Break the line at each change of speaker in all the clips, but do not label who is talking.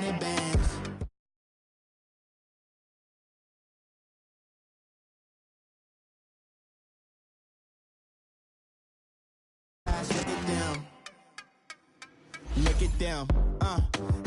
100 bands. Look at them,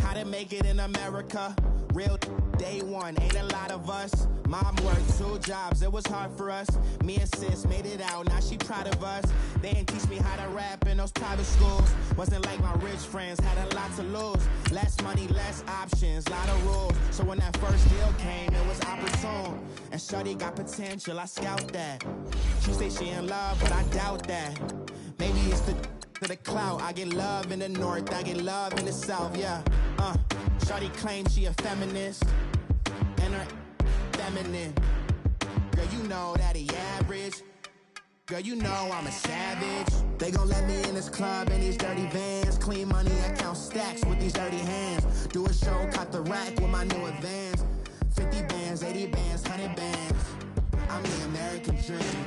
how to make it in America. Real day one, ain't a lot of us. Mom worked 2 jobs, it was hard for us. Me and sis made it out, now she proud of us. They didn't teach me how to rap in those private schools. Wasn't like my rich friends, had a lot to lose. Less money, less options, lot of rules. So when that first deal came, it was opportune. And shorty got potential, I scout that. She say she in love, but I doubt that. Maybe it's to the clout. I get love in the north, I get love in the south, yeah. Shorty claims she a feminist, and her feminine. Girl, you know that he average. Girl, you know I'm a savage. They gon' let me in this club in these dirty vans. Clean money, I count stacks with these dirty hands. Do a show, cut the rack with my new advance. 50 bands, 80 bands, 100 bands. I'm the American dream.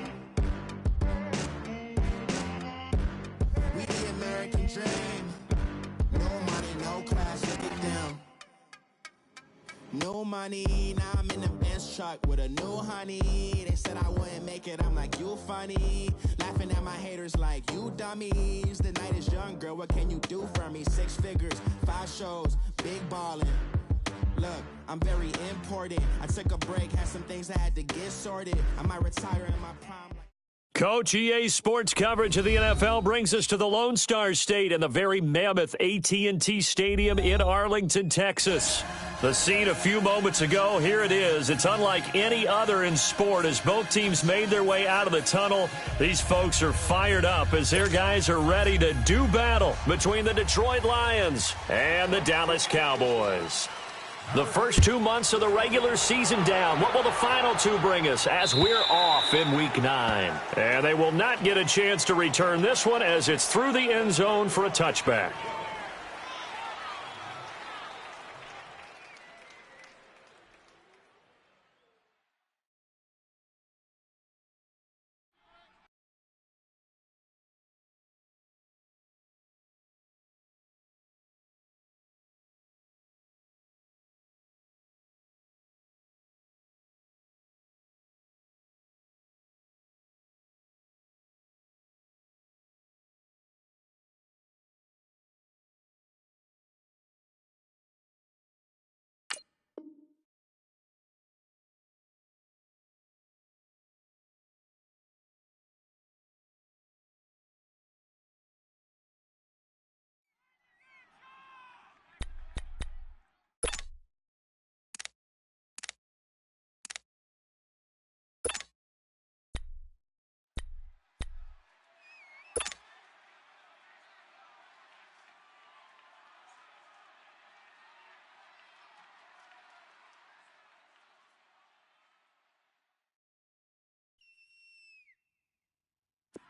We the American dream. No money, no class, look at them. No money, now I'm in the Benz truck with a new honey. They said I wouldn't make it, I'm like, you funny. Laughing at my haters like, you dummies. The night is young, girl, what can you do for me? 6 figures, 5 shows, big ballin'. Look, I'm very important. I took a break, had some things I had to get sorted. I might retire in my prime.
Coach, EA Sports coverage of the NFL brings us to the Lone Star State and the very mammoth AT&T Stadium in Arlington, Texas. The scene a few moments ago, here it is. It's unlike any other in sport as both teams made their way out of the tunnel. These folks are fired up as their guys are ready to do battle between the Detroit Lions and the Dallas Cowboys. The first 2 months of the regular season down. What will the final 2 bring us as we're off in Week 9? And they will not get a chance to return this one as it's through the end zone for a touchback.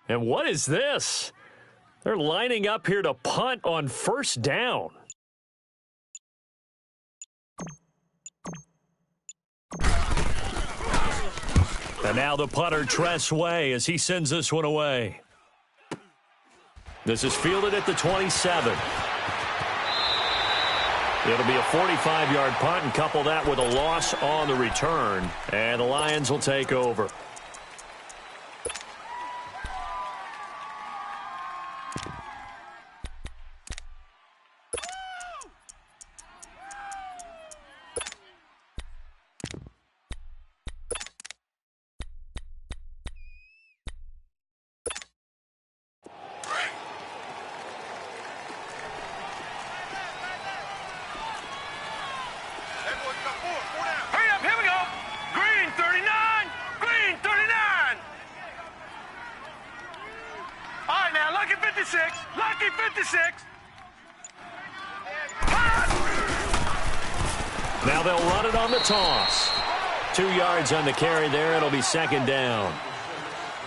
And what is this? They're lining up here to punt on first down. And now the punter, Tress Way, as he sends this one away. This is fielded at the 27. It'll be a 45-yard punt and couple that with a loss on the return. And the Lions will take over.
Lucky 56.
Now they'll run it on the toss. 2 yards on the carry there. It'll be second down.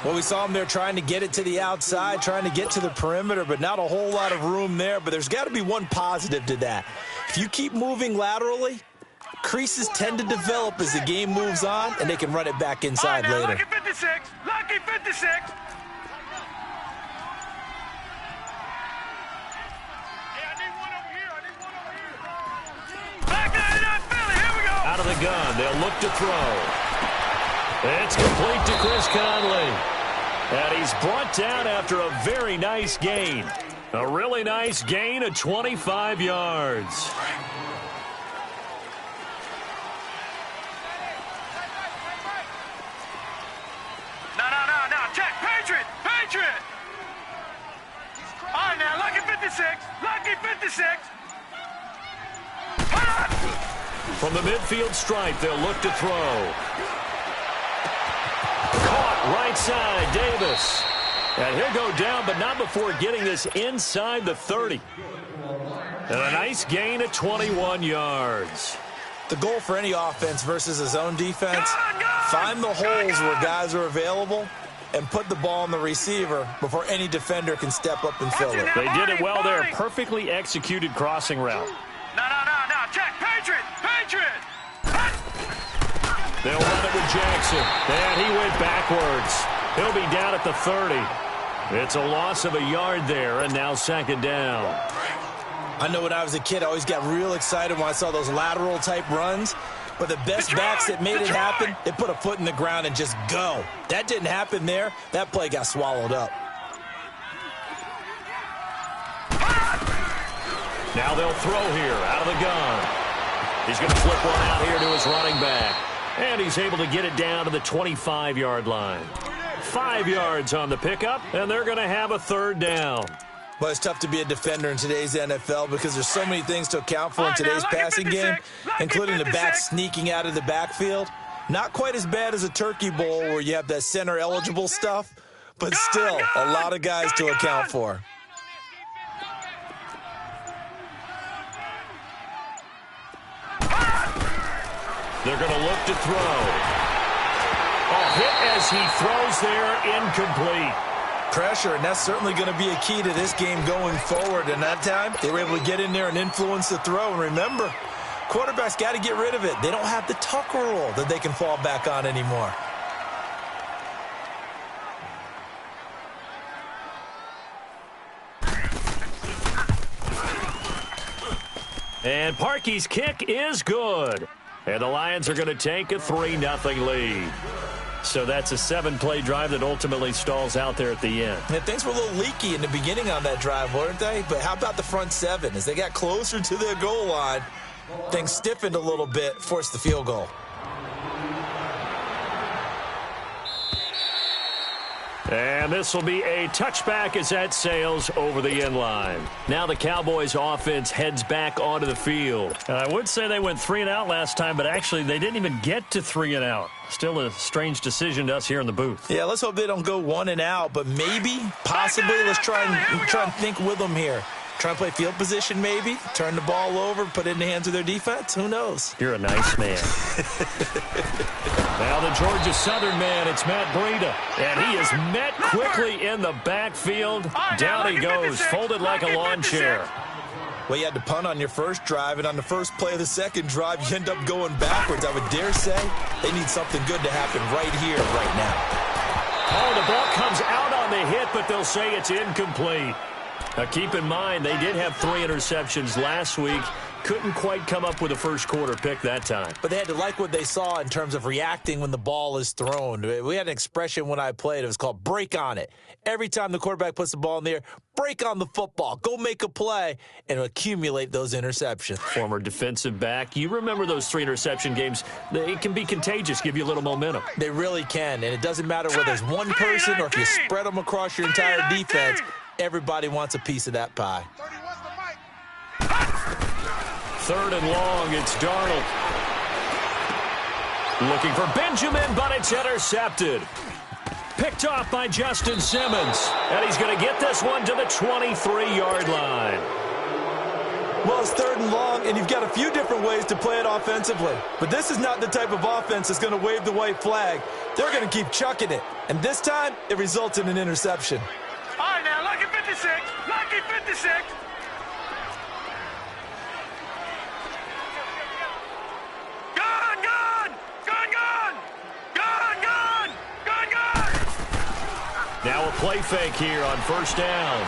Well, we saw them there trying to get it to the outside, trying to get to the perimeter, but not a whole lot of room there. But there's got to be one positive to that. If you keep moving laterally, creases tend to develop as the game moves on, and they can run it back inside later.
Lucky 56. Lucky 56.
the gun. They'll look to throw. It's complete to Chris Conley. And he's brought down after a very nice gain. A really nice gain of 25 yards.
No. Check. Patriot. All right, now, lucky 56. Lucky 56.
From the midfield stripe, they'll look to throw. Caught right side, Davis. And he'll go down, but not before getting this inside the 30. And a nice gain of 21 yards.
The goal for any offense versus his own defense, find the holes where guys are available and put the ball on the receiver before any defender can step up and fill it.
They did it well there. Perfectly executed crossing route.
No. Check. Patriot.
They'll run it with Jackson. And he went backwards. He'll be down at the 30. It's a loss of a yard there, and now second down.
I know when I was a kid, I always got real excited when I saw those lateral-type runs. But the best backs that made it happen, they put a foot in the ground and just go. That didn't happen there. That play got swallowed up.
Now they'll throw here out of the gun. He's going to flip one out here to his running back. And he's able to get it down to the 25-yard line. 5 yards on the pickup, and they're going to have a third down.
But it's tough to be a defender in today's NFL because there's so many things to account for in today's passing game, including the back sneaking out of the backfield. Not quite as bad as a Turkey Bowl where you have that center-eligible stuff, but still a lot of guys to account for.
They're going to look to throw. A hit as he throws there, incomplete.
Pressure, and that's certainly going to be a key to this game going forward. And that time, they were able to get in there and influence the throw. And remember, quarterbacks got to get rid of it. They don't have the Tucker rule that they can fall back on anymore.
And Parkey's kick is good. And the Lions are going to take a 3-0 lead. So that's a 7-play drive that ultimately stalls out there at the end.
Yeah, things were a little leaky in the beginning on that drive, weren't they? But how about the front 7? As they got closer to the goal line, things stiffened a little bit, forced the field goal.
And this will be a touchback as that sails over the end line. Now the Cowboys offense heads back onto the field. I would say they went 3-and-out last time, but actually they didn't even get to 3-and-out. Still a strange decision to us here in the booth.
Yeah, let's hope they don't go 1-and-out, but maybe, possibly, let's try and think with them here. Try and play field position maybe, turn the ball over, put it in the hands of their defense. Who knows?
You're a nice man. Now the Georgia Southern man, it's Matt Breida. And he is met quickly in the backfield. Down he goes, folded like a lawn chair.
Well, you had to punt on your first drive, and on the first play of the second drive, you end up going backwards. I would dare say they need something good to happen right here, right now.
Oh, the ball comes out on the hit, but they'll say it's incomplete. Now, keep in mind, they did have 3 interceptions last week. Couldn't quite come up with a first quarter pick that time.
But they had to like what they saw in terms of reacting when the ball is thrown. We had an expression when I played. It was called break on it. Every time the quarterback puts the ball in the air, break on the football. Go make a play and accumulate those interceptions.
Former defensive back. You remember those 3 interception games. It can be contagious, give you a little momentum.
They really can. And it doesn't matter whether there's one person or if you spread them across your entire defense. Everybody wants a piece of that pie.
3rd and long, it's Darnold. Looking for Benjamin, but it's intercepted. Picked off by Justin Simmons. And he's going to get this one to the 23-yard line.
Well, it's 3rd and long, and you've got a few different ways to play it offensively. But this is not the type of offense that's going to wave the white flag. They're going to keep chucking it. And this time, it results in an interception.
All right, now, lucky 56. Lucky 56.
Now a play fake here on first down.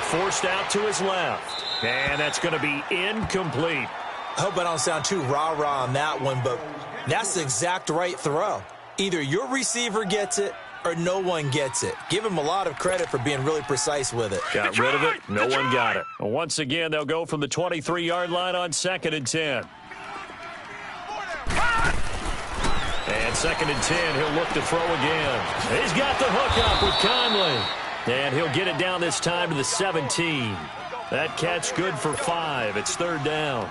Forced out to his left. And that's going to be incomplete.
I hope I don't sound too rah-rah on that one, but that's the exact right throw. Either your receiver gets it or no one gets it. Give him a lot of credit for being really precise with it.
Got rid of it. No one got it. Once again, they'll go from the 23-yard line on 2nd and 10. And 2nd and 10, he'll look to throw again. He's got the hook up with Conley. And he'll get it down this time to the 17. That catch good for 5. It's 3rd down.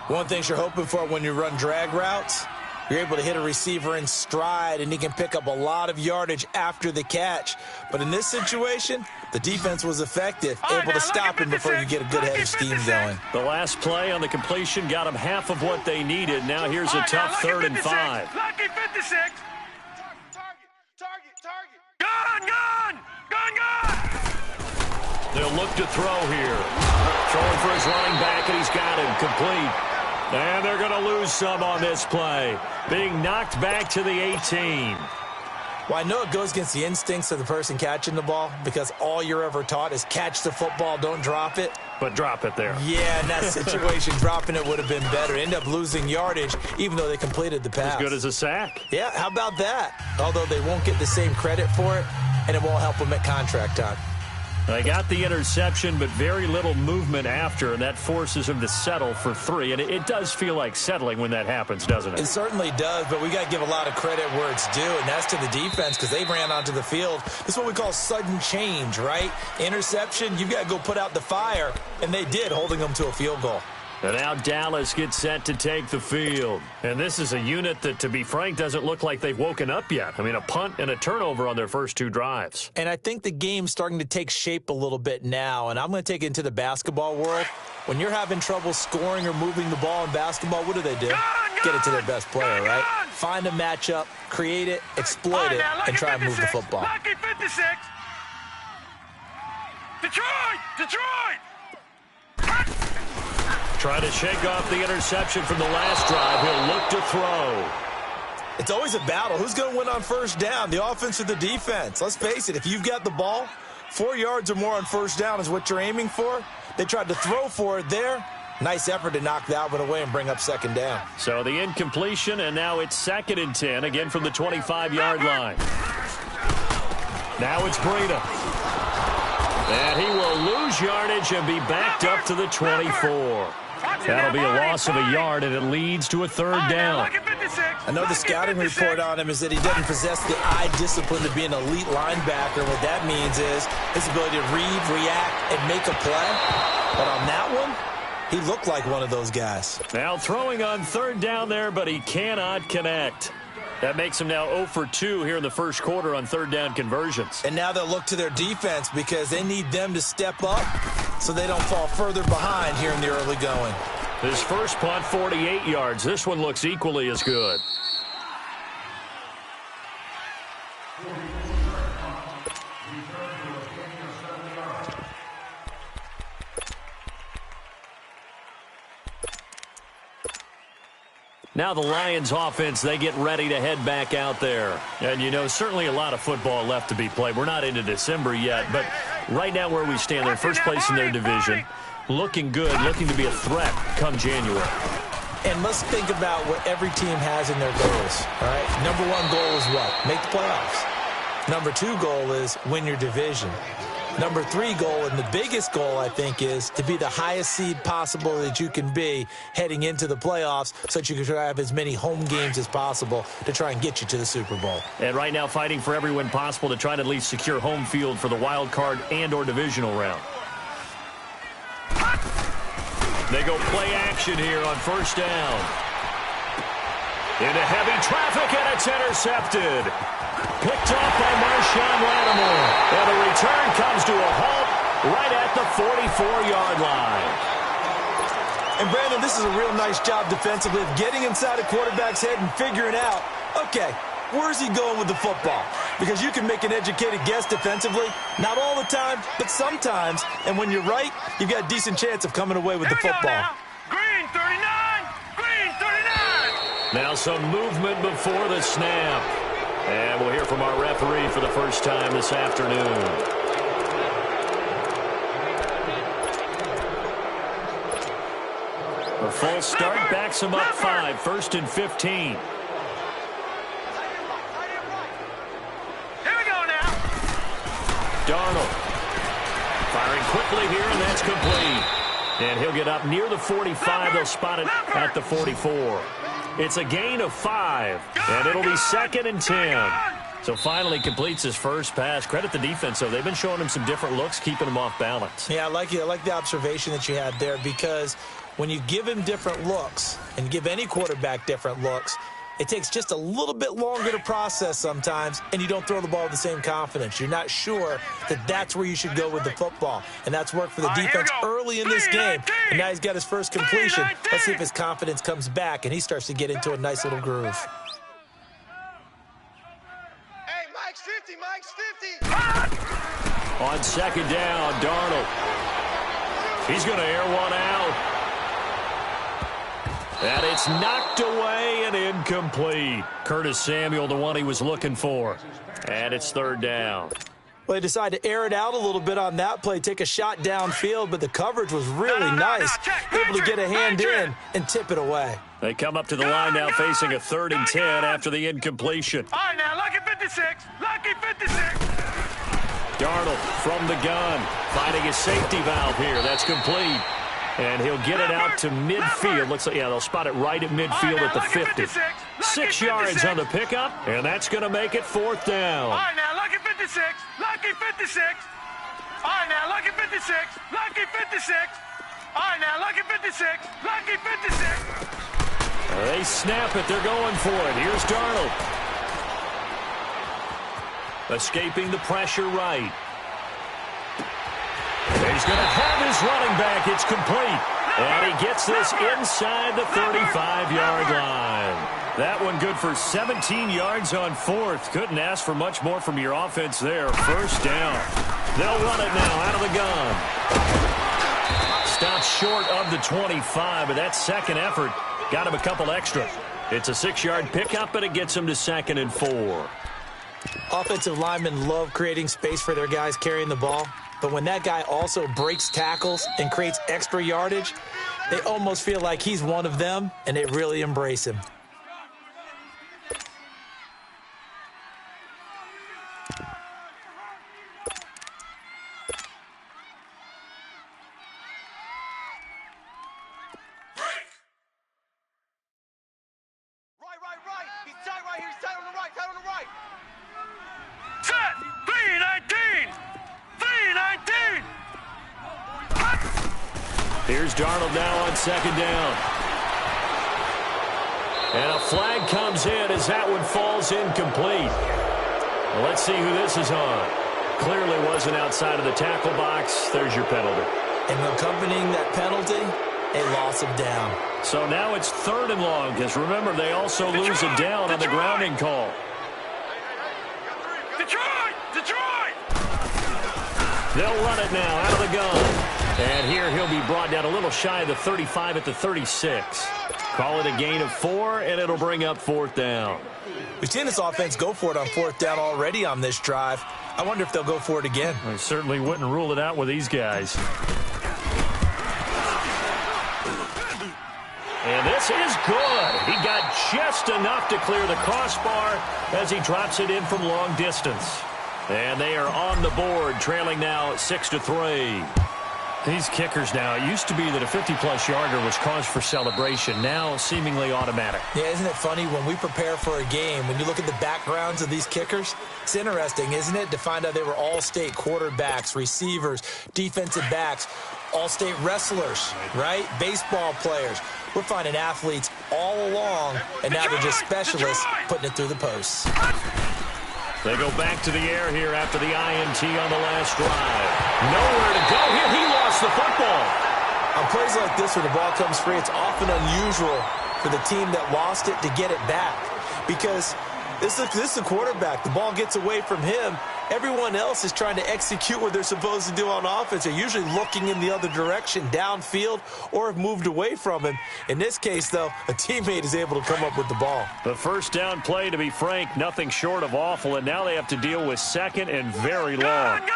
One thing you're hoping for when you run drag routes, you're able to hit a receiver in stride, and he can pick up a lot of yardage after the catch. But in this situation, the defense was effective, able to stop him before you get a good head of steam going.
The last play on the completion got them half of what they needed. Now here's a tough 3rd and 5.
Lucky 56. Gun!
They'll look to throw here. Throwing for his running back, and he's got him complete. And they're going to lose some on this play. Being knocked back to the 18.
Well, I know it goes against the instincts of the person catching the ball because all you're ever taught is catch the football, don't drop it.
But drop it there.
Yeah, in that situation, dropping it would have been better. End up losing yardage, even though they completed the pass.
As good as a sack.
Yeah, how about that? Although they won't get the same credit for it, and it won't help them at contract time.
They got the interception, but very little movement after, and that forces him to settle for 3. And it does feel like settling when that happens, doesn't it?
It certainly does, but we got to give a lot of credit where it's due, and that's to the defense because they ran onto the field. This is what we call sudden change, right? Interception, you've got to go put out the fire, and they did, holding them to a field goal.
And now Dallas gets set to take the field. And this is a unit that, to be frank, doesn't look like they've woken up yet. I mean, a punt and a turnover on their first 2 drives.
And I think the game's starting to take shape a little bit now, and I'm going to take it into the basketball world. When you're having trouble scoring or moving the ball in basketball, what do? Get it to their best player, right? Find a matchup, create it, exploit it, and try and move the football.
Lucky 56. Detroit!
Trying to shake off the interception from the last drive. He'll look to throw.
It's always a battle. Who's going to win on first down, the offense or the defense? Let's face it, if you've got the ball, 4 yards or more on first down is what you're aiming for. They tried to throw for it there. Nice effort to knock that one away and bring up 2nd down.
So the incompletion, and now it's 2nd and 10, again from the 25-yard line. Now it's Breida. And he will lose yardage and be backed up to the 24. That'll be a loss of a yard, and it leads to a 3rd down.
I know the scouting report on him is that he doesn't possess the eye discipline to be an elite linebacker. What that means is his ability to read, react, and make a play. But on that one, he looked like one of those guys.
Now throwing on 3rd down there, but he cannot connect. That makes him now 0 for 2 here in the first quarter on 3rd down conversions.
And now they'll look to their defense because they need them to step up so they don't fall further behind here in the early going.
His first punt, 48 yards. This one looks equally as good. Now the Lions offense, they get ready to head back out there. And, you know, certainly a lot of football left to be played. We're not into December yet, but right now where we stand, they're first place in their division. Looking good, looking to be a threat come January.
And let's think about what every team has in their goals, all right? Number 1 goal is what? Make the playoffs. Number 2 goal is win your division. Number 3 goal, and the biggest goal, I think, is to be the highest seed possible that you can be heading into the playoffs so that you can have as many home games as possible to try and get you to the Super Bowl.
And right now fighting for every win possible to try to at least secure home field for the wild card and or divisional round. They go play action here on first down. Into heavy traffic, and it's intercepted. Picked off by Marshawn Lattimore. And the return comes to a halt right at the 44-yard line.
And, Brandon, this is a real nice job defensively of getting inside a quarterback's head and figuring out, okay, where's he going with the football? Because you can make an educated guess defensively. Not all the time, but sometimes. And when you're right, you've got a decent chance of coming away with the football.
Green 39! Green 39!
Now some movement before the snap. And we'll hear from our referee for the first time this afternoon. The false start backs him up 5, 1st and 15.
Here we go now.
Darnold firing quickly here, and that's complete. And he'll get up near the 45. They'll spot it at the 44. It's a gain of 5, and it'll be 2nd and 10. So finally completes his first pass. Credit the defense, though. They've been showing him some different looks, keeping him off balance.
Yeah, I like the observation that you had there, because when you give him different looks and give any quarterback different looks, it takes just a little bit longer to process sometimes, and you don't throw the ball with the same confidence. You're not sure that that's where you should go with the football, and that's worked for the defense early in this game, and now he's got his first completion. Let's see if his confidence comes back, and he starts to get into a nice little groove.
Mike's 50.
On 2nd down, Darnold. He's going to air one out. And it's knocked away and incomplete. Curtis Samuel, the one he was looking for. And it's 3rd down.
Well, they decided to air it out a little bit on that play, take a shot downfield, but the coverage was really nice. Able to get a hand in and tip it away.
They come up to the line now facing a 3rd and 10 after the incompletion.
All right, now, lucky 56. Lucky 56.
Darnold from the gun, finding his safety valve here. That's complete. And he'll get it out to midfield. Looks like, yeah, they'll spot it right at midfield at the 50. 6 yards on the pickup, and that's going to make it 4th down.
All right, now, lucky 56. Lucky 56. All right, now, lucky 56. Lucky 56. All right, now, lucky 56. Lucky 56.
They snap it. They're going for it. Here's Darnold. Escaping the pressure right. He's going to have his running back. It's complete. And he gets this inside the 35-yard line. That one good for 17 yards on 4th. Couldn't ask for much more from your offense there. 1st down. They'll run it now out of the gun. Stops short of the 25, but that second effort got him a couple extra. It's a 6-yard pickup, and it gets him to 2nd and 4.
Offensive linemen love creating space for their guys carrying the ball, but when that guy also breaks tackles and creates extra yardage, they almost feel like he's one of them, and they really embrace him.
Right. He's tight right here. He's tight on the right. Tight on the right. Set. 319. 319.
Here's Darnold now on 2nd down. And a flag comes in as that one falls incomplete. Well, let's see who this is on. Clearly wasn't outside of the tackle box. There's your penalty.
And accompanying that penalty, a loss of down.
So now it's 3rd and long, because remember, they also lose a down on the grounding call.
Detroit!
They'll run it now out of the gun. And here he'll be brought down a little shy of the 35 at the 36. Call it a gain of 4, and it'll bring up 4th down.
We've seen this offense go for it on 4th down already on this drive. I wonder if they'll go for it again.
I certainly wouldn't rule it out with these guys. And this is good. He got just enough to clear the crossbar as he drops it in from long distance. And they are on the board, trailing now 6-3. These kickers now, it used to be that a 50-plus yarder was cause for celebration. Now seemingly automatic.
Yeah, isn't it funny when we prepare for a game, when you look at the backgrounds of these kickers? It's interesting, isn't it, to find out they were all-state quarterbacks, receivers, defensive backs, all-state wrestlers, right? Baseball players. We're finding athletes all along, and now they're just specialists putting it through the posts.
They go back to the air here after the INT on the last drive. Nowhere to go here. He lost the football.
On plays like this where the ball comes free, it's often unusual for the team that lost it to get it back, because this is the quarterback. The ball gets away from him. Everyone else is trying to execute what they're supposed to do on offense. They're usually looking in the other direction, downfield, or have moved away from him. In this case, though, a teammate is able to come up with the ball.
The first down play, to be frank, nothing short of awful, and now they have to deal with 2nd and very long.
Gone!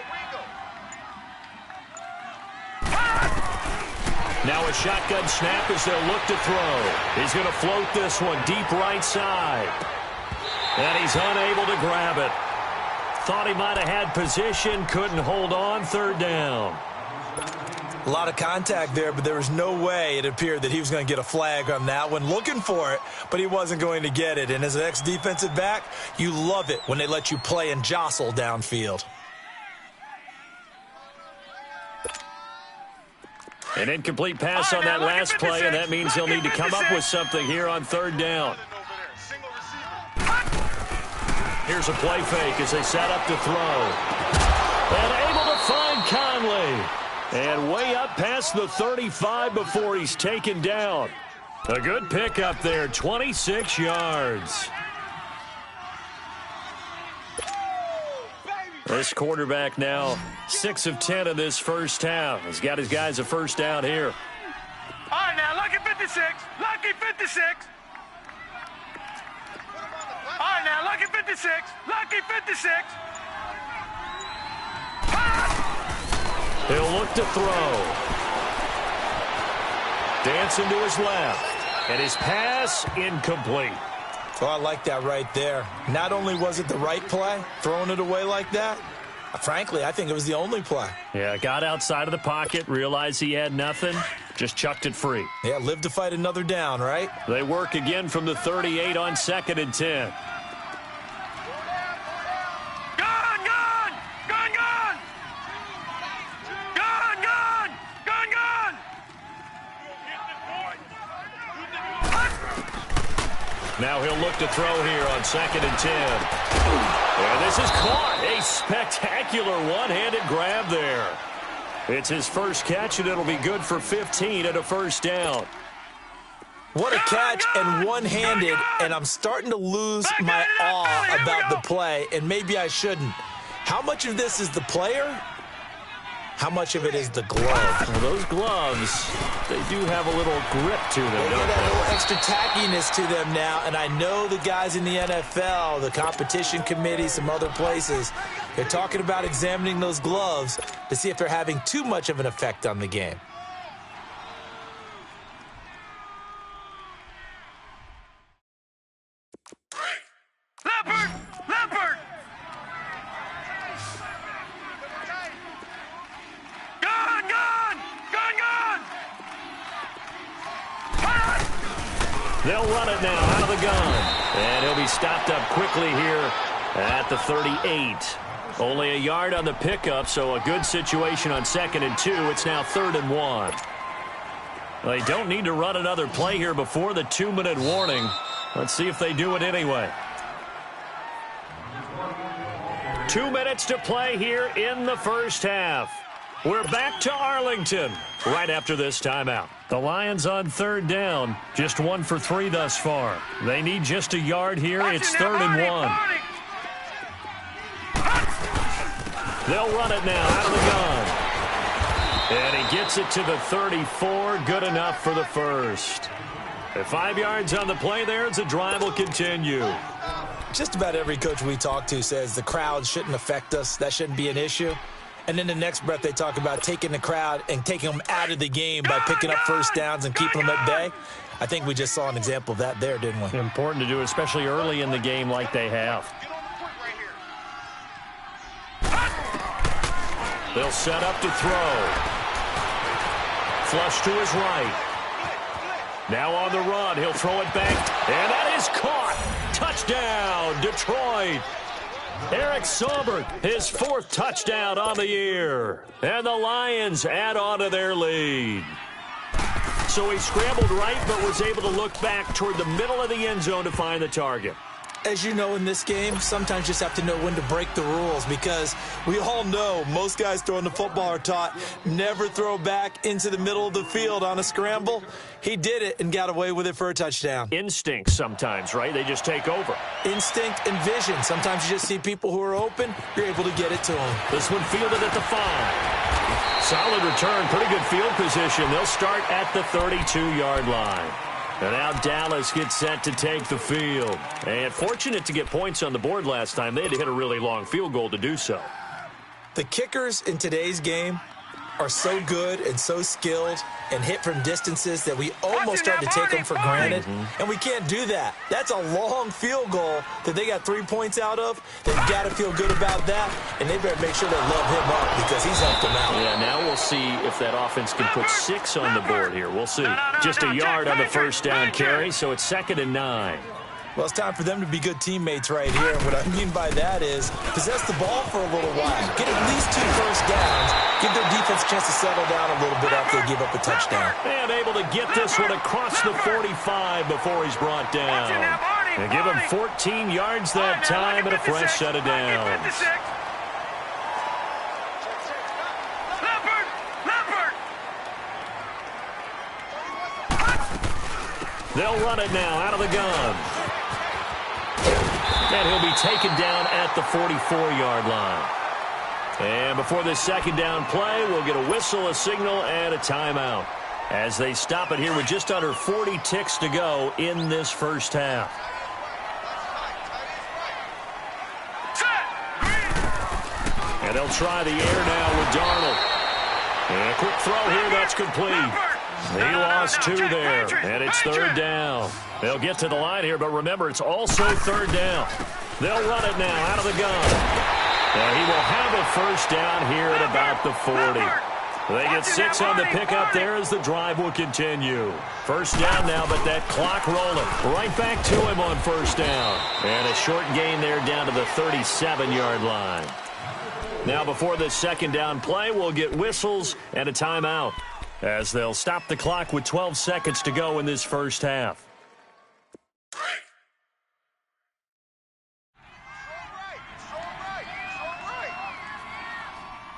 Rigo.
Now a shotgun snap as they'll look to throw. He's going to float this one deep right side. And he's unable to grab it. Thought he might have had position, couldn't hold on, third down.
A lot of contact there, but there was no way it appeared that he was going to get a flag on that one. Looking for it, but he wasn't going to get it. And as an ex-defensive back, you love it when they let you play and jostle downfield.
An incomplete pass on that last play, and that means they'll need to come up with something here on third down. Here's a play fake as they set up to throw. And able to find Conley. And way up past the 35 before he's taken down. A good pickup there, 26 yards. This quarterback now 6 of 10 in this first half. He's got his guys a first down here.
All right, now, lucky 56. Lucky 56. All right, now, lucky 56. Lucky 56.
He'll look to throw. Dancing to his left. And his pass incomplete.
Oh, I like that right there. Not only was it the right play, throwing it away like that, frankly, I think it was the only play.
Yeah, got outside of the pocket, realized he had nothing, just chucked it free.
Yeah, live to fight another down, right?
They work again from the 38 on 2nd and 10. Now he'll look to throw here on 2nd and 10. And this is caught. A spectacular one-handed grab there. It's his first catch, and it'll be good for 15 and a first down.
What a catch and one-handed, and I'm starting to lose my awe about the play, and maybe I shouldn't. How much of this is the player? How much of it is the glove?
Well, those gloves, they do have a little grip to them,
They
don't
get a
they?
little extra tackiness to them now, and I know the guys in the NFL, the competition committee, some other places, they're talking about examining those gloves to see if they're having too much of an effect on the game.
Leopard! Leopard! Gun! Gun! Gun! Gun!
They'll run it now out of the gun. And he'll be stopped up quickly here at the 38. Only a yard on the pickup, so a good situation on 2nd and 2. It's now 3rd and 1. They don't need to run another play here before the 2-minute warning. Let's see if they do it anyway. 2 minutes to play here in the first half. We're back to Arlington right after this timeout. The Lions on 3rd down, just 1 for 3 thus far. They need just a yard here. It's 3rd and 1. They'll run it now out of the gun. And he gets it to the 34. Good enough for the first. At 5 yards on the play there, the drive will continue.
Just about every coach we talk to says the crowd shouldn't affect us. That shouldn't be an issue. And in the next breath, they talk about taking the crowd and taking them out of the game by picking up first downs and keeping them at bay. I think we just saw an example of that there, didn't we?
Important to do, especially early in the game like they have. They'll set up to throw. Flush to his right. Now on the run, he'll throw it back, and that is caught. Touchdown, Detroit. Eric Saubert, his 4th touchdown on the year. And the Lions add on to their lead. So he scrambled right, but was able to look back toward the middle of the end zone to find the target.
As you know, in this game, sometimes you just have to know when to break the rules, because we all know most guys throwing the football are taught never throw back into the middle of the field on a scramble. He did it and got away with it for a touchdown.
Instinct sometimes, right? They just take over.
Instinct and vision. Sometimes you just see people who are open, you're able to get it to them.
This one fielded at the 5. Solid return, pretty good field position. They'll start at the 32-yard line. And now Dallas gets set to take the field. And fortunate to get points on the board last time. They had to hit a really long field goal to do so.
The kickers in today's game are so good and so skilled and hit from distances that we almost start to take them for granted, and we can't do that. That's a long field goal that they got 3 points out of. They've got to feel good about that, and they better make sure they love him up because he's helped them out.
Yeah, now we'll see if that offense can put 6 on the board here. We'll see. Just a yard on the first down carry, so it's 2nd and 9.
Well, it's time for them to be good teammates right here. And what I mean by that is possess the ball for a little while. Get at least 2 first downs. Give their defense a chance to settle down a little bit after they give up a touchdown.
And able to get this one across the 45 before he's brought down. And give him 14 yards that time and a fresh set of downs. They'll run it now out of the gun. And he'll be taken down at the 44-yard line. And before this second down play, we'll get a whistle, a signal, and a timeout as they stop it here with just under 40 ticks to go in this first half. And they'll try the air now with Darnold. And a quick throw here, that's complete. He lost 2 there, and it's 3rd down. They'll get to the line here, but remember, it's also 3rd down. They'll run it now out of the gun. And he will have a first down here at about the 40. They get 6 on the pickup there as the drive will continue. First down now, but that clock rolling. Right back to him on first down. And a short gain there down to the 37-yard line. Now before this second down play, we'll get whistles and a timeout as they'll stop the clock with 12 seconds to go in this first half.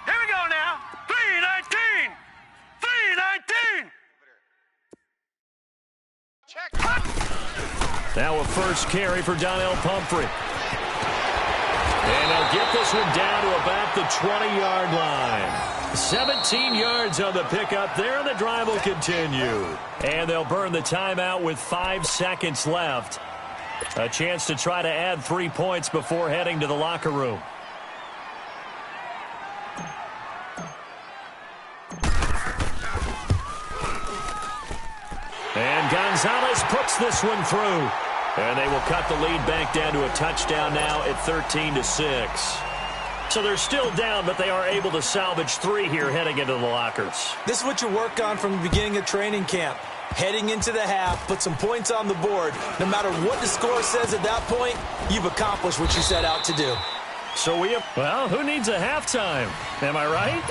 Here we go now. 3:19. 3:19.
Now a first carry for Donnell Pumphrey. And they'll get this one down to about the 20-yard line. 17 yards on the pickup there, and the drive will continue. And they'll burn the timeout with 5 seconds left. A chance to try to add 3 points before heading to the locker room. And Gonzalez puts this one through. And they will cut the lead back down to a touchdown now at 13-6. So they're still down, but they are able to salvage 3 here heading into the lockers.
This is what you work on from the beginning of training camp. Heading into the half, put some points on the board. No matter what the score says at that point, you've accomplished what you set out to do.
So well, who needs a halftime? Am I right?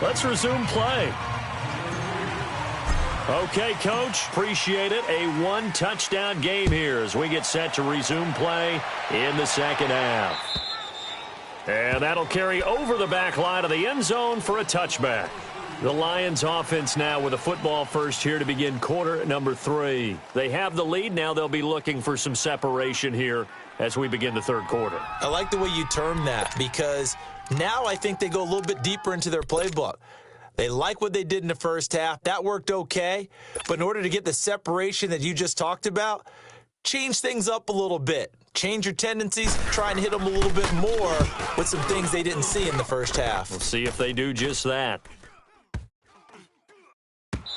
Let's resume play. Okay, Coach, appreciate it. A 1-touchdown game here as we get set to resume play in the second half. And that'll carry over the back line of the end zone for a touchback. The Lions offense now with a football first here to begin quarter number 3. They have the lead. Now they'll be looking for some separation here as we begin the third quarter.
I like the way you term that because now I think they go a little bit deeper into their playbook. They like what they did in the first half. That worked okay. But in order to get the separation that you just talked about, change things up a little bit. Change your tendencies, try and hit them a little bit more with some things they didn't see in the first half.
We'll see if they do just that.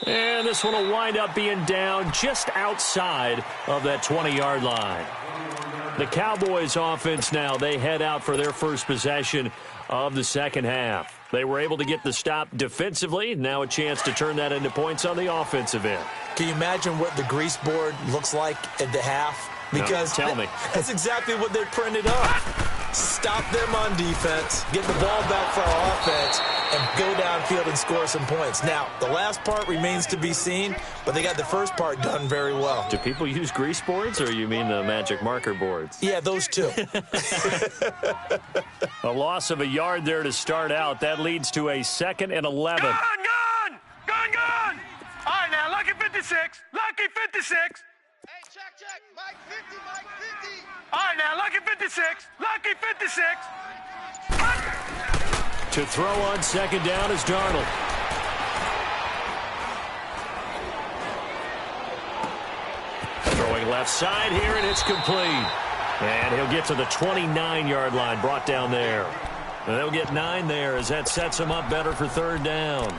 And this one will wind up being down just outside of that 20-yard line. The Cowboys offense now, they head out for their first possession of the second half. They were able to get the stop defensively. Now a chance to turn that into points on the offensive end.
Can you imagine what the grease board looks like at the half? Because
no, tell me.
That's exactly what they printed up. Stop them on defense, get the ball back for our offense, and go downfield and score some points. Now, the last part remains to be seen, but they got the first part done very well.
Do people use grease boards, or you mean the magic marker boards?
Yeah, those two.
A loss of a yard there to start out. That leads to a 2nd and 11.
Gone! All right, now, lucky 56. Lucky 56.
Hey, check. Mike 50, Mike 50.
All right, now, lucky 56. Lucky 56.
To throw on second down is Darnold. Throwing left side here, and it's complete. And he'll get to the 29-yard line, brought down there. And they'll get 9 there as that sets them up better for third down.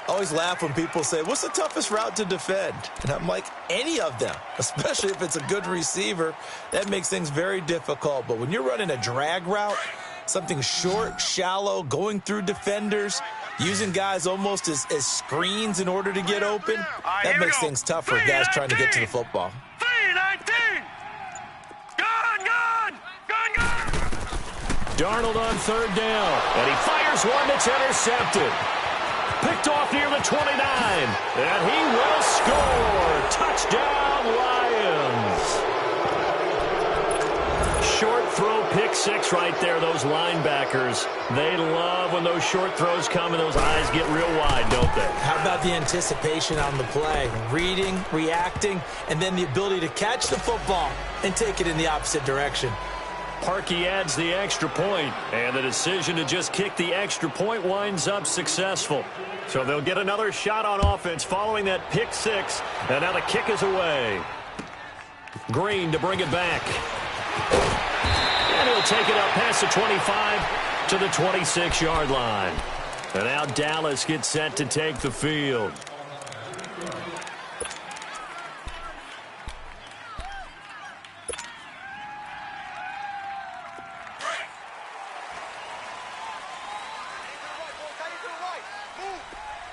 I always laugh when people say, what's the toughest route to defend? And I'm like, any of them, especially if it's a good receiver. That makes things very difficult. But when you're running a drag route, something short, shallow, going through defenders, using guys almost as screens in order to get open, that makes things tough for guys trying to get to the football.
3-19. Gone.
Darnold on third down, and he fires one that's intercepted. Picked off near the 29, and he will score. Touchdown, Lions. Short throw, pick 6 right there. Those linebackers, they love when those short throws come and those eyes get real wide, don't they?
How about the anticipation on the play? Reading, reacting, and then the ability to catch the football and take it in the opposite direction.
Parkey adds the extra point, and the decision to just kick the extra point winds up successful. So they'll get another shot on offense following that pick 6, and now the kick is away. Green to bring it back. And he'll take it up past the 25 to the 26-yard line. And now Dallas gets set to take the field.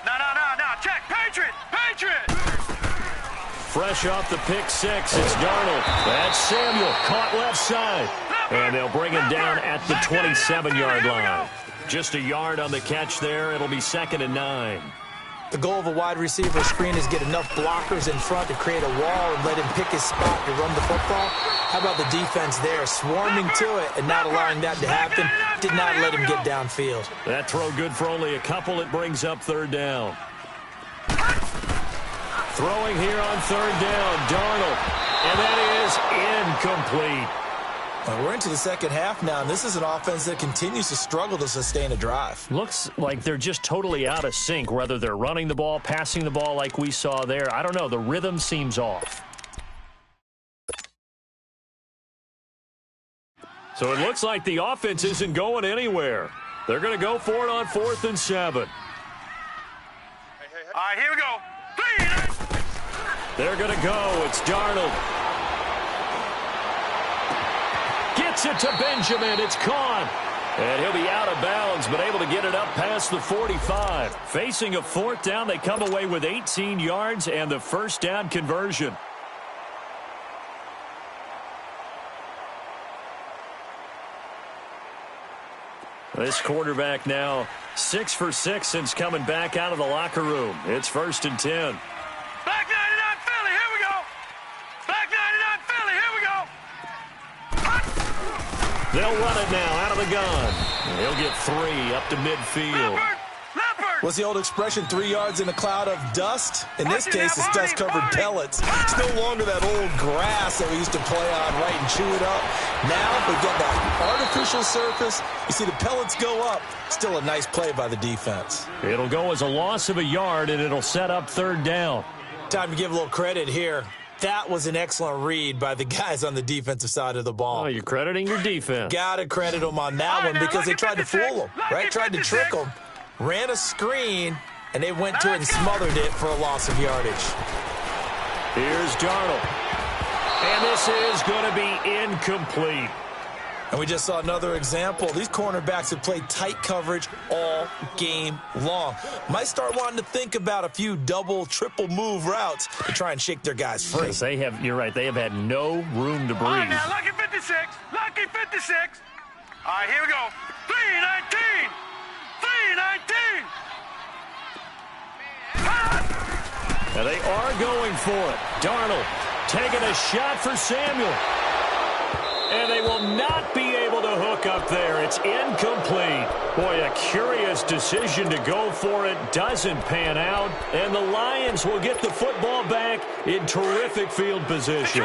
No. Check. Patriot.
Fresh off the pick 6, it's Darnold. That's Samuel, caught left side. And they'll bring him down at the 27-yard line. Just a yard on the catch there. It'll be 2nd and 9.
The goal of a wide receiver screen is get enough blockers in front to create a wall and let him pick his spot to run the football. How about the defense there, swarming to it and not allowing that to happen? Did not let him get downfield.
That throw good for only a couple. It brings up third down. Throwing here on third down, Darnold. And that is incomplete.
Well, we're into the second half now, and this is an offense that continues to struggle to sustain a drive.
Looks like they're just totally out of sync, whether they're running the ball, passing the ball like we saw there. I don't know. The rhythm seems off. So it looks like the offense isn't going anywhere. They're going to go for it on 4th and 7.
All right, here we go. 3.
They're going to go. It's Darnold. Gets it to Benjamin. It's caught. And he'll be out of bounds, but able to get it up past the 45. Facing a 4th down, they come away with 18 yards and the first down conversion. This quarterback now 6 for 6 since coming back out of the locker room. It's 1st and 10.
Back 99 Philly, here we go. Back 99 Philly, here we go.
They'll run it now out of the gun. He'll get 3 up to midfield.
Leopard.
What's the old expression, 3 yards in a cloud of dust? In this case, it's dust-covered pellets. It's no longer that old grass that we used to play on, right, and chew it up. Now we've got that artificial surface. You see the pellets go up. Still a nice play by the defense.
It'll go as a loss of a yard, and it'll set up third down.
Time to give a little credit here. That was an excellent read by the guys on the defensive side of the ball.
Oh, you're crediting your defense.
Got to credit them on that one because they tried to fool them, right? Tried to trick them. Ran a screen, and they went to it and smothered it for a loss of yardage.
Here's Darnold. And this is going to be incomplete.
And we just saw another example. These cornerbacks have played tight coverage all game long. Might start wanting to think about a few double, triple move routes to try and shake their guys free.
Yes, you're right, they have had no room to breathe.
All right, now, lucky 56. Lucky 56. All right, here we go. 3-19. 3-19.
And they are going for it. Darnold taking a shot for Samuel. And they will not be able to hook up there. It's incomplete. Boy, a curious decision to go for it. Doesn't pan out. And the Lions will get the football back in terrific field position.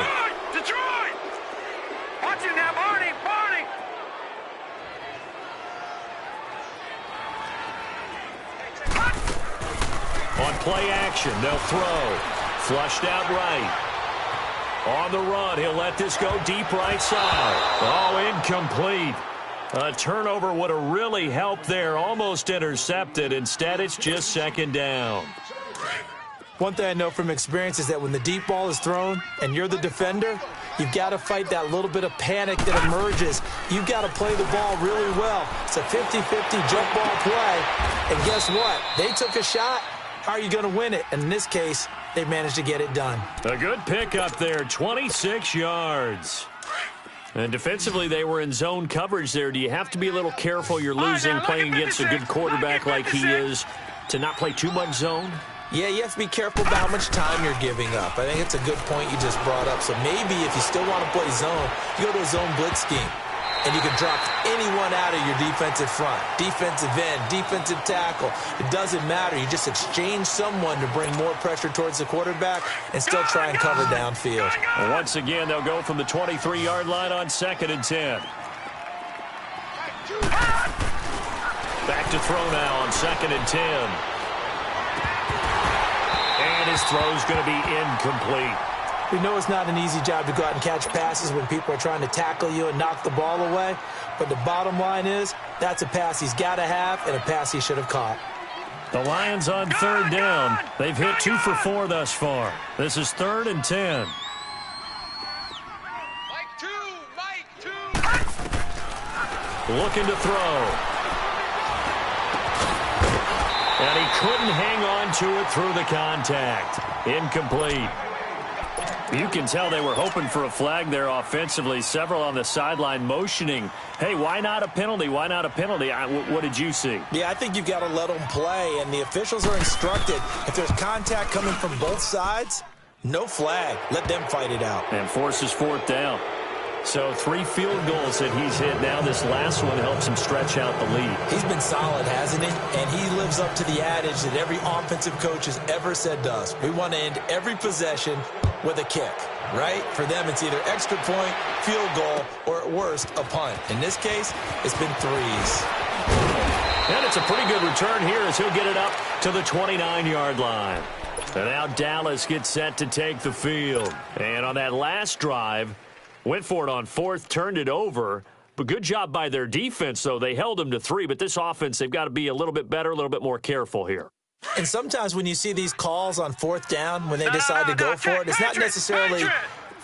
Detroit! Watch it now, Barney!
On play action, they'll throw. Flushed out right. On the run, he'll let this go deep right side. Oh, incomplete. A turnover would have really helped there. Almost intercepted. Instead, it's just second down.
One thing I know from experience is that when the deep ball is thrown and you're the defender, you've got to fight that little bit of panic that emerges. You've got to play the ball really well. It's a 50-50 jump ball play. And guess what? They took a shot. How are you going to win it? And in this case, they managed to get it done.
A good pickup there, 26 yards. And defensively, they were in zone coverage there. Do you have to be a little careful? You're losing playing against a good quarterback like he is to not play too much zone?
Yeah, you have to be careful about how much time you're giving up. I think it's a good point you just brought up. So maybe if you still want to play zone, you go to a zone blitz scheme. And you can drop anyone out of your defensive front, defensive end, defensive tackle. It doesn't matter. You just exchange someone to bring more pressure towards the quarterback and still try and cover downfield.
Well, once again, they'll go from the 23-yard line on 2nd and 10. Back to throw now on 2nd and 10. And his throw's going to be incomplete.
We know it's not an easy job to go out and catch passes when people are trying to tackle you and knock the ball away. But the bottom line is that's a pass he's got to have and a pass he should have caught.
The Lions on 3rd down. They've hit 2 for 4 thus far. This is 3rd and 10.
Mike 2.
Looking to throw. And he couldn't hang on to it through the contact. Incomplete. You can tell they were hoping for a flag there offensively. Several on the sideline motioning, hey, why not a penalty? Why not a penalty? What did you see?
Yeah, I think you've got to let them play, and the officials are instructed. If there's contact coming from both sides, no flag. Let them fight it out.
And forces 4th down. So 3 field goals that he's hit now. This last one helps him stretch out the lead.
He's been solid, hasn't he? And he lives up to the adage that every offensive coach has ever said to us. We want to end every possession with a kick, right? For them, it's either extra point, field goal, or at worst, a punt. In this case, it's been 3s.
And it's a pretty good return here as he'll get it up to the 29-yard line. And now Dallas gets set to take the field. And on that last drive, went for it on 4th, turned it over. But good job by their defense, though. They held them to 3. But this offense, they've got to be a little bit better, a little bit more careful here.
And sometimes when you see these calls on 4th down, when they decide to go for it, it's not necessarily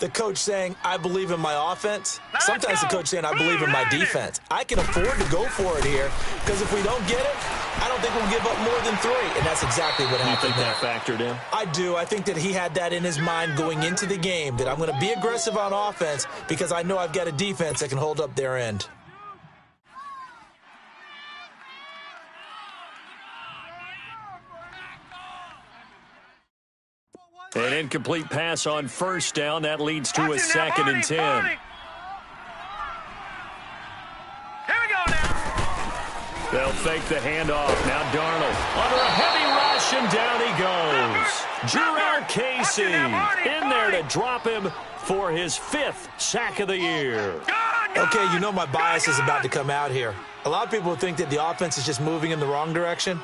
the coach saying, I believe in my offense. Sometimes the coach saying, I believe in my defense. I can afford to go for it here because if we don't get it, I don't think we'll give up more than 3. And that's exactly what happened there.
You think that factored in?
I do. I think that he had that in his mind going into the game, that I'm going to be aggressive on offense because I know I've got a defense that can hold up their end.
An incomplete pass on 1st down. That leads to a 2nd and 10.
Here we go now.
They'll fake the handoff. Now Darnold under a heavy rush, and down he goes. Jurrell Casey in there to drop him for his 5th sack of the year.
Okay, you know my bias is about to come out here. A lot of people think that the offense is just moving in the wrong direction.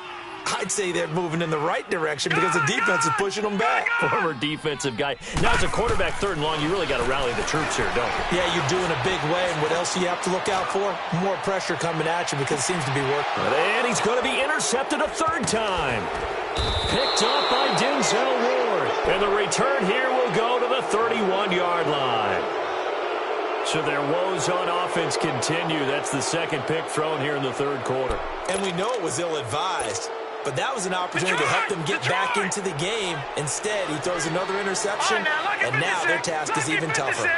I'd say they're moving in the right direction because the defense is pushing them back.
Former defensive guy. Now, as a quarterback 3rd and long, you really got to rally the troops here, don't you?
Yeah, you're doing a big way, and what else do you have to look out for? More pressure coming at you because it seems to be working.
And he's going to be intercepted a 3rd time. Picked up by Denzel Ward. And the return here will go to the 31-yard line. So their woes on offense continue. That's the 2nd pick thrown here in the 3rd quarter.
And we know it was ill-advised. But that was an opportunity to help them get back into the game. Instead, he throws another interception, and now their task is even tougher.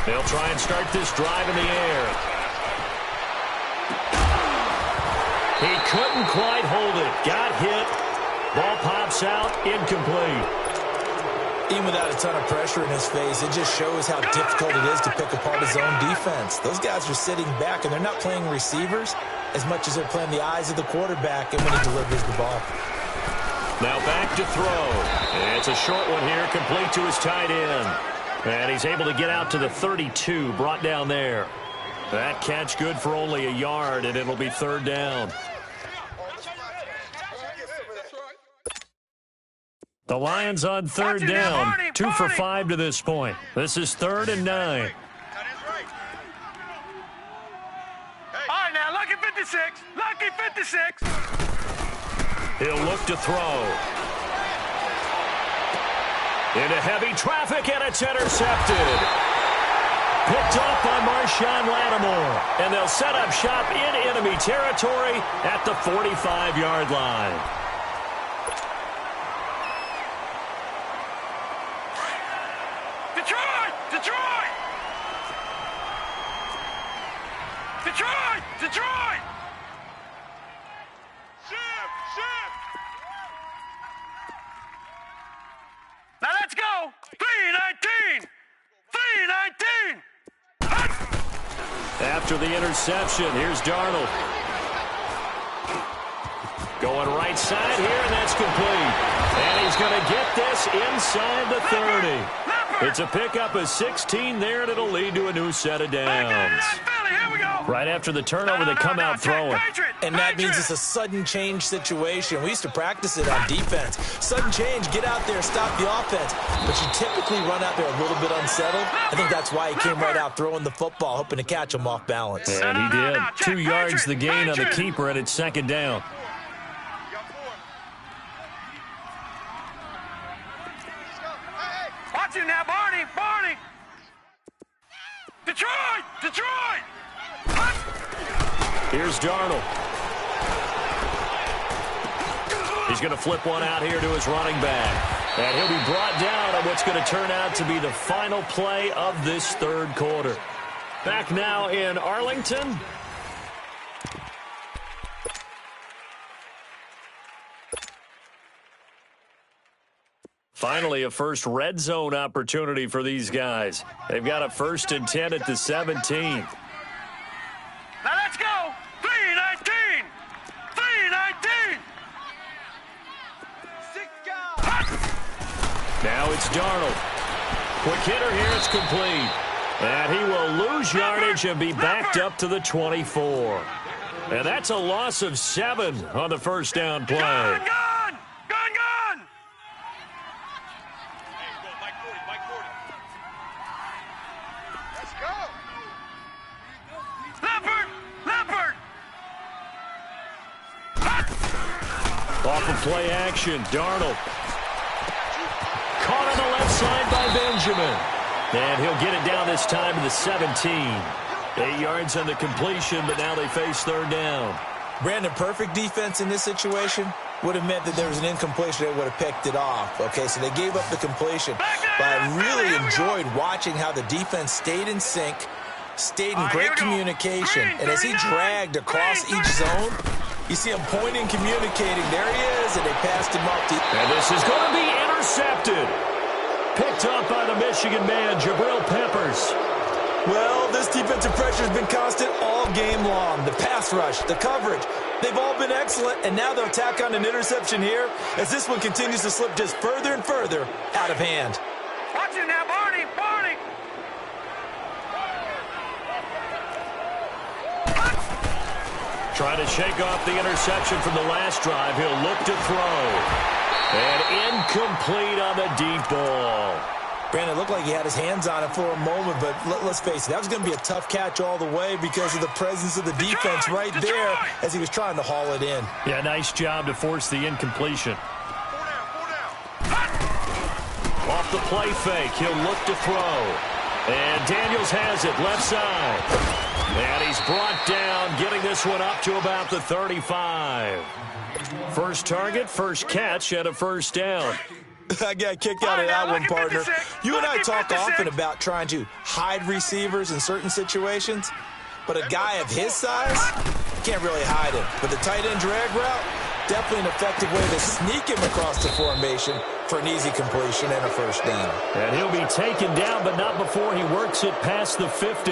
They'll try and start this drive in the air. He couldn't quite hold it. Got hit. Ball pops out. Incomplete.
Even without a ton of pressure in his face, it just shows how difficult it is to pick apart his own defense. Those guys are sitting back, and they're not playing receivers as much as they're playing the eyes of the quarterback and when he delivers the ball.
Now back to throw. And it's a short one here, complete to his tight end. And he's able to get out to the 32, brought down there. That catch good for only a yard, and it'll be 3rd down. The Lions on 3rd down, 2 for 5 to this point. This is 3rd and 9.
56. Lucky 56.
He'll look to throw. Into heavy traffic, and it's intercepted. Picked off by Marshawn Lattimore. And they'll set up shop in enemy territory at the 45-yard line.
Detroit! Detroit! Detroit! Detroit! Ship! Ship! Now let's go! 319! 319!
After the interception, here's Darnold. Going right side here, and that's complete. And he's going to get this inside the 30. It's a pickup of 16 there, and it'll lead to a new set of downs. Right after the turnover, they come out throwing.
And that means it's a sudden change situation. We used to practice it on defense. Sudden change, get out there, stop the offense. But you typically run out there a little bit unsettled. I think that's why he came right out throwing the football, hoping to catch him off balance.
And he did. 2 yards the gain on the keeper, and it's second down.
Watch him now, Barney! Barney! Detroit! Detroit!
Here's Darnold. He's going to flip one out here to his running back. And he'll be brought down on what's going to turn out to be the final play of this third quarter. Back now in Arlington. Finally, a first red zone opportunity for these guys. They've got a 1st and 10 at the 17.
Now let's go! 319! 319!
Now it's Darnold. Quick hitter here, it's complete. And he will lose yardage and be backed up to the 24. And that's a loss of 7 on the first down play.
Gone! Gone! Gone! Gone!
Let's go.
Leopard! Leopard!
Off of play action, Darnold. Caught on the left side by Benjamin. And he'll get it down this time to the 17. 8 yards on the completion, but now they face third down.
Brandon, perfect defense in this situation would have meant that there was an incompletion. They would have picked it off. Okay, so they gave up the completion. But I really enjoyed watching how the defense stayed in sync, stayed in great communication. And as he dragged across each zone, you see him pointing, communicating. There he is, and they passed him up.
And this is going to be intercepted. Picked up by the Michigan man, Jabril Peppers.
Well, this defensive pressure has been constant all game long. The pass rush, the coverage, they've all been excellent, and now they'll tack on an interception here as this one continues to slip just further and further out of hand.
Watch it now, Barney! Barney!
Trying to shake off the interception from the last drive. He'll look to throw. And incomplete on the deep ball.
Brandon, it looked like he had his hands on it for a moment, but let's face it, that was going to be a tough catch all the way because of the presence of the defense right there as he was trying to haul it in.
Yeah, nice job to force the incompletion. Off the play fake, he'll look to throw. And Daniels has it, left side. And he's brought down, getting this one up to about the 35. First target, first catch, and a first down.
I got a kick out of that one, partner. You and I talk often about trying to hide receivers in certain situations, but a guy of his size can't really hide him. But the tight end drag route, definitely an effective way to sneak him across the formation for an easy completion and a first down.
And he'll be taken down, but not before he works it past the 50.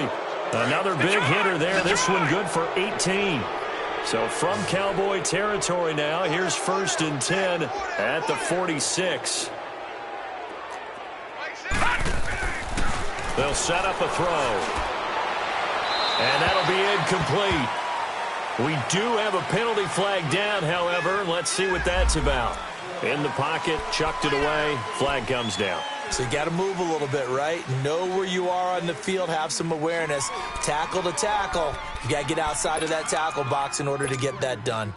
Another big hitter there. This one good for 18. So from Cowboy territory now, here's 1st and 10 at the 46. They'll set up a throw. And that'll be incomplete. We do have a penalty flag down, however. Let's see what that's about. In the pocket, chucked it away. Flag comes down.
So you got to move a little bit, right? Know where you are on the field, have some awareness. Tackle to tackle. You got to get outside of that tackle box in order to get that done.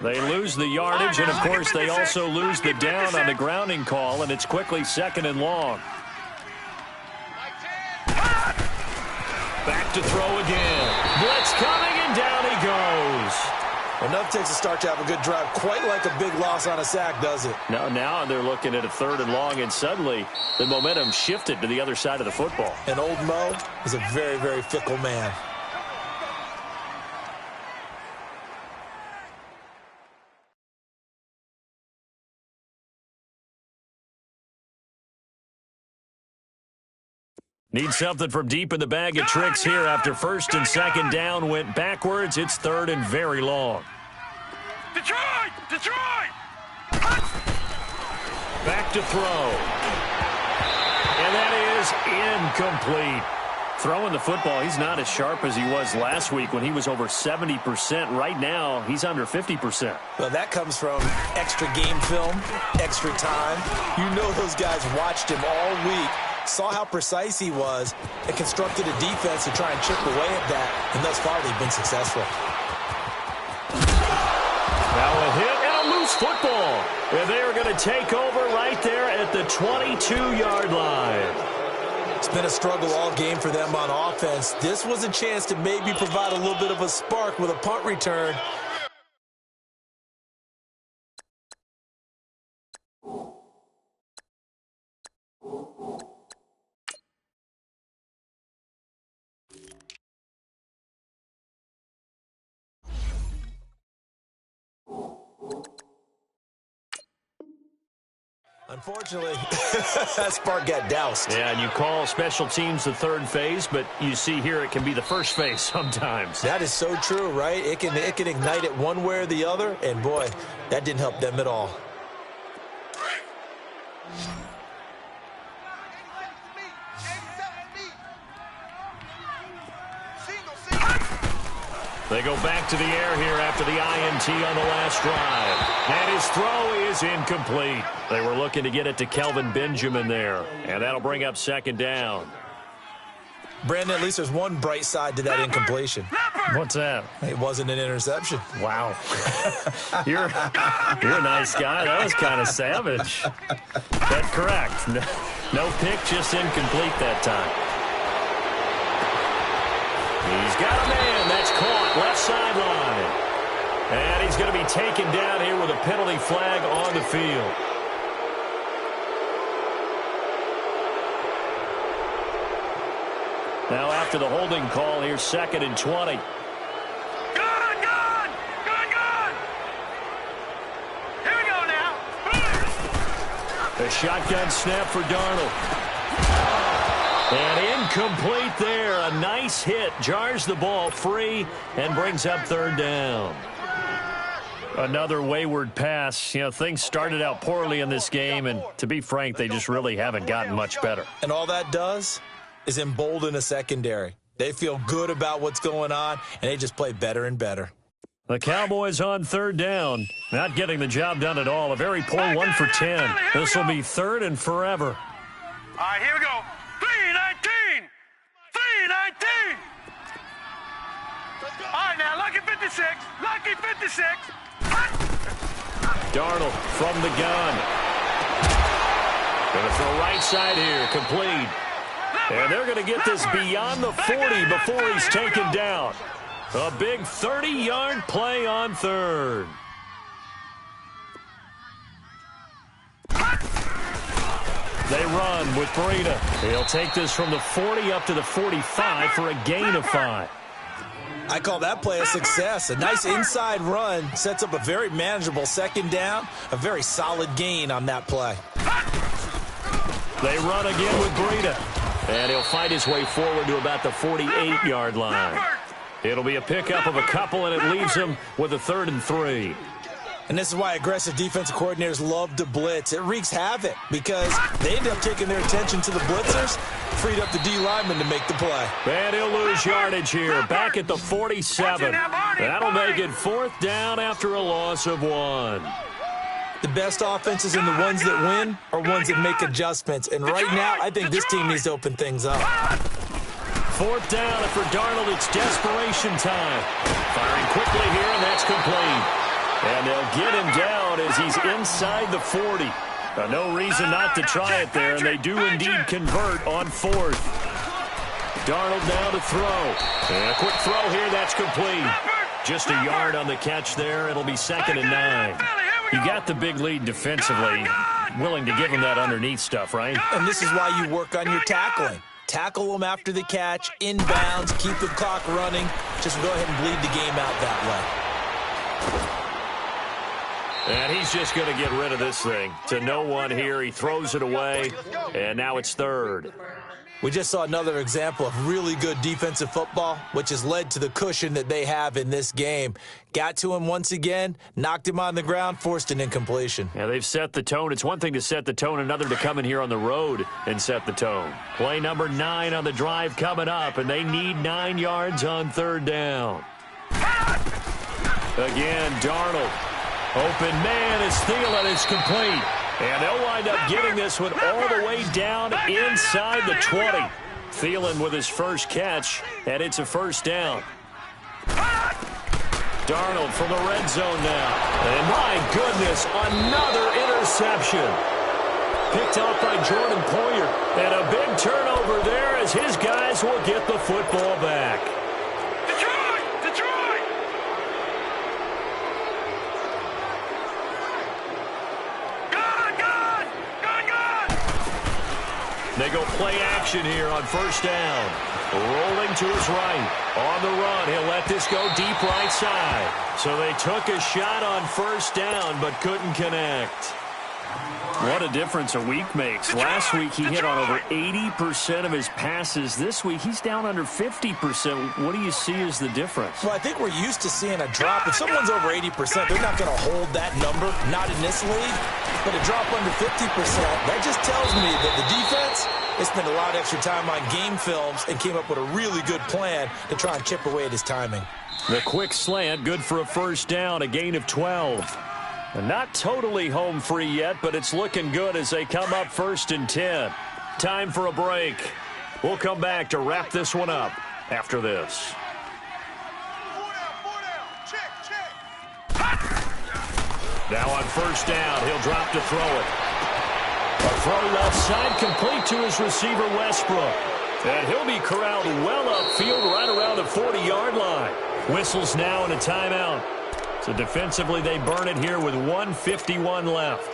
They lose the yardage, and, of course, they also lose the down on the grounding call, and it's quickly 2nd and long. Back to throw again. Blitz coming, and down he goes.
Enough takes a start to have a good drive. Quite like a big loss on a sack, does it?
Now they're looking at a 3rd and long, and suddenly the momentum shifted to the other side of the football.
And old Mo is a very, very fickle man.
Need something from deep in the bag of tricks here after 1st and 2nd down went backwards. It's 3rd and very long.
Detroit! Detroit!
Back to throw. And that is incomplete. Throwing the football, he's not as sharp as he was last week when he was over 70%. Right now, he's under 50%.
Well, that comes from extra game film, extra time. You know those guys watched him all week, saw how precise he was, and constructed a defense to try and chip away at that, and thus far they've been successful.
Now a hit and a loose football. And they are going to take over right there at the 22-yard line.
It's been a struggle all game for them on offense. This was a chance to maybe provide a little bit of a spark with a punt return. Unfortunately, that spark got doused.
Yeah, and you call special teams the 3rd phase, but you see here it can be the 1st phase sometimes.
That is so true, right? It can ignite it one way or the other, and boy, that didn't help them at all.
They go back to the air here after the INT on the last drive. And his throw is incomplete. They were looking to get it to Kelvin Benjamin there. And that'll bring up 2nd down.
Brandon, at least there's one bright side to that incompletion.
What's that?
It wasn't an interception.
Wow. You're a nice guy. That was kind of savage. That's correct. No pick, just incomplete that time. He's got a man. That's caught. Left sideline. And he's going to be taken down here with a penalty flag on the field. Now after the holding call, here's 2nd and 20.
Good! Here we go now.
A shotgun snap for Darnold. And incomplete there. A nice hit. Jars the ball free and brings up 3rd down. Another wayward pass. You know, things started out poorly in this game, and to be frank, they just really haven't gotten much better.
And all that does is embolden a secondary. They feel good about what's going on, and they just play better and better.
The Cowboys on 3rd down. Not getting the job done at all. A very poor 1 for 10. This will be 3rd and forever.
All right, here we go. 3-19. 3-19. All right, now, lucky 56. Lucky 56.
Darnold from the gun. Going to throw right side here. Complete. And they're going to get this beyond the 40 before he's taken down. A big 30-yard play on 3rd. They run with Breida. He'll take this from the 40 up to the 45 for a gain of 5.
I call that play a success. A nice inside run sets up a very manageable 2nd down. A very solid gain on that play.
They run again with Breida. And he'll fight his way forward to about the 48-yard line. It'll be a pickup of a couple, and it leaves him with a 3rd and 3.
And this is why aggressive defensive coordinators love to blitz. It wreaks havoc because they end up taking their attention to the blitzers, freed up the D lineman to make the play.
And he'll lose yardage here, back at the 47. That'll make it 4th down after a loss of 1.
The best offenses and the ones that win are ones that make adjustments. And right now, I think this team needs to open things up.
Fourth down, and for Darnold, it's desperation time. Firing quickly here, and that's complete. And they'll get him down as he's inside the 40. No reason not to try it there, and they do indeed convert on fourth. Darnold now to throw. And a quick throw here, that's complete. Just a yard on the catch there. It'll be 2nd and 9. You got the big lead defensively. Willing to give him that underneath stuff, right?
And this is why you work on your tackling. Tackle them after the catch, inbounds, keep the clock running. Just go ahead and bleed the game out that way.
And he's just going to get rid of this thing. To no one here. He throws it away, and now it's 3rd.
We just saw another example of really good defensive football, which has led to the cushion that they have in this game. Got to him once again, knocked him on the ground, forced an incompletion.
Yeah, they've set the tone. It's one thing to set the tone, another to come in here on the road and set the tone. Play number 9 on the drive coming up, and they need 9 yards on 3rd down. Again, Darnold. Open man is Thielen. It's complete. And they'll wind up getting this one all the way down inside the 20. Thielen with his first catch, and it's a 1st down. Darnold from the red zone now. And my goodness, another interception. Picked off by Jordan Poyer. And a big turnover there as his guys will get the football back. They go play action here on 1st down. Rolling to his right. On the run, he'll let this go deep right side. So they took a shot on 1st down, but couldn't connect. What a difference a week makes. Last week he hit on over 80% of his passes. This week he's down under 50%. What do you see as the difference?
Well, I think we're used to seeing a drop. If someone's over 80%, they're not going to hold that number, not in this league. But a drop under 50%, that just tells me that the defense, they spent a lot of extra time on game films and came up with a really good plan to try and chip away at his timing.
The quick slant, good for a 1st down, a gain of 12. And not totally home free yet, but it's looking good as they come up 1st and 10. Time for a break. We'll come back to wrap this one up after this. Now on 1st down, he'll drop to throw it. A throw left side, complete to his receiver, Westbrook. And he'll be corralled well upfield right around the 40-yard line. Whistles now and a timeout. So defensively, they burn it here with 1:51 left.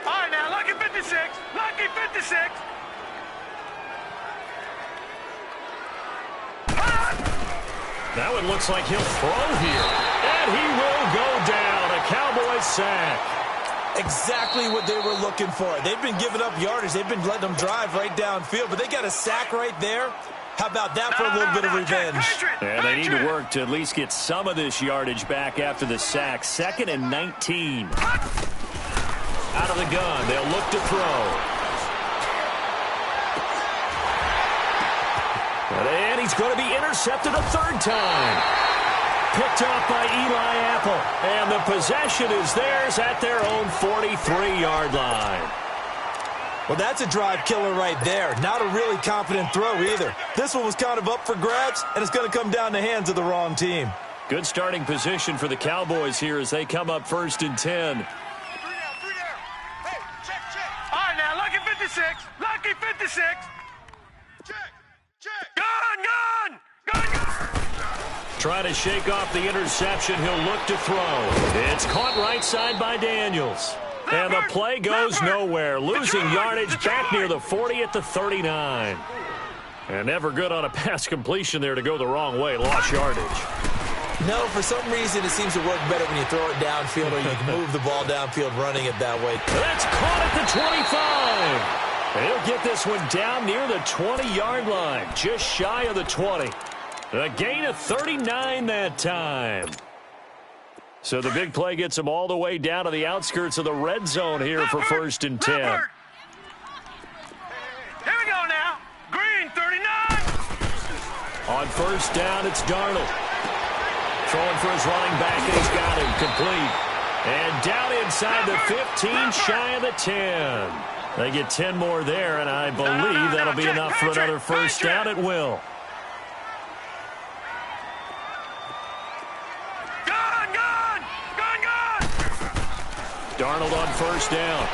All right, now, lucky 56. Lucky 56.
Now it looks like he'll throw here. And he will go down. A Cowboys sack.
Exactly what they were looking for. They've been giving up yardage. They've been letting them drive right downfield, but they got a sack right there. How about that for a little bit of revenge?
And they need to work to at least get some of this yardage back after the sack. 2nd and 19. Out of the gun. They'll look to throw. And he's going to be intercepted a 3rd time. Picked off by Eli Apple. And the possession is theirs at their own 43-yard line.
Well, that's a drive killer right there. Not a really confident throw either. This one was kind of up for grabs, and it's going to come down the hands of the wrong team.
Good starting position for the Cowboys here as they come up 1st and 10.
3 down. Hey, check. All right, now, lucky 56. Lucky 56. Check. Gun.
Trying to shake off the interception. He'll look to throw. It's caught right side by Daniels. And the play goes nowhere. Losing yardage back near the 40 at the 39. And never good on a pass completion there to go the wrong way. Lost yardage.
No, for some reason it seems to work better when you throw it downfield or you can move the ball downfield running it that way.
That's caught at the 25. And he'll get this one down near the 20-yard line. Just shy of the 20. A gain of 39 that time. So the big play gets them all the way down to the outskirts of the red zone here for 1st and 10.
Here we go now. Green, 39.
On 1st down, it's Darnold. Throwing for his running back, and he's got him complete. And down inside the 15, shy of the 10. They get 10 more there, and I believe that'll be enough for another first down. It will.
Gone!
Darnold on first down.